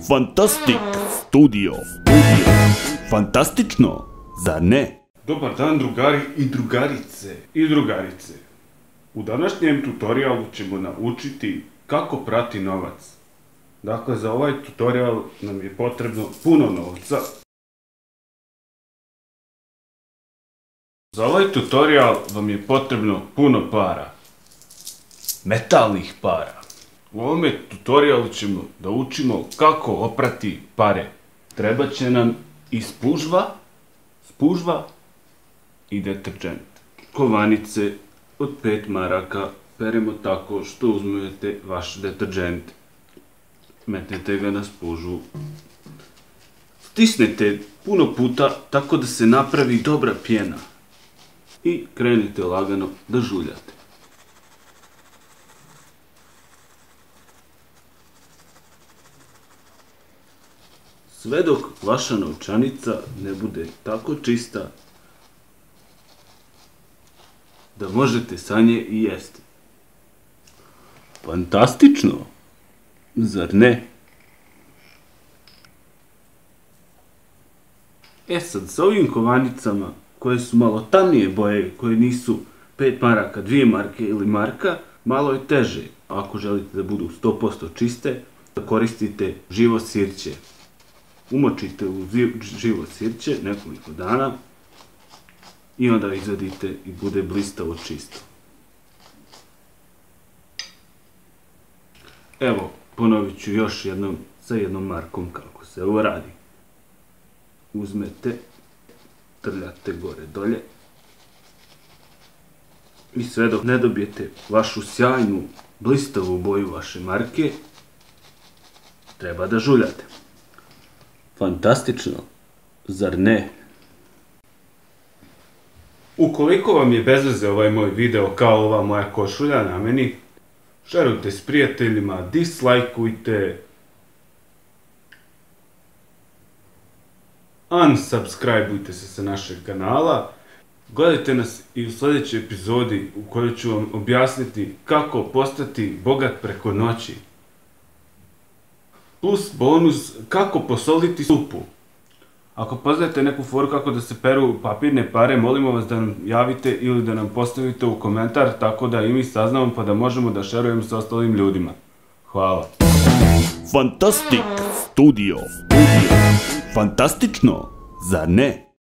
Fantastic Studio. Fantastično, zar ne? Dobar dan drugari i drugarice. U današnjem tutorialu ćemo naučiti kako prati novac. Dakle, za ovaj tutorial nam je potrebno puno novca. Za ovaj tutorial vam je potrebno puno para. Metalnih para. U ovome tutorialu ćemo da učimo kako oprati pare. Treba će nam i spužva i deterđent. Kovanice od 5 maraka peremo tako što uzmete vaš deterđent. Metnete ga na spužvu. Stisnete puno puta tako da se napravi dobra pjena. I krenite lagano da žuljate. Sve dok vaša novčanica ne bude tako čista da možete sa nje i jesti. Fantastično, zar ne? Sad, sa ovim kovanicama koje su malo tamnije boje, koje nisu 5 maraka, 2 marke ili marka, malo je teže. Ako želite da budu 100% čiste, da koristite živo sirće. Umočite u živo sirće nekoliko dana i onda izvadite i bude blistavo čisto. Evo, ponovit ću još jednom sa jednom markom kako se ovo radi. Uzmete, trljate gore dolje i sve dok ne dobijete vašu sjajnu blistavu boju vaše marke, treba da žuljate. Fantastično, zar ne? Ukoliko vam je bez veze ovaj moj video kao ova moja košulja na meni, šerujte s prijateljima, dislajkujte, unsubscribeujte se sa našeg kanala, gledajte nas i u sljedećoj epizodi u kojoj ću vam objasniti kako postati bogat preko noći. Plus bonus, kako posoliti supu. Ako poznajete neku foru kako da se peru papirne pare, molimo vas da nam javite ili da nam postavite u komentar tako da i mi saznamo pa da možemo da šerujemo sa ostalim ljudima. Hvala. Fantastic Studio. Fantastično, zar ne?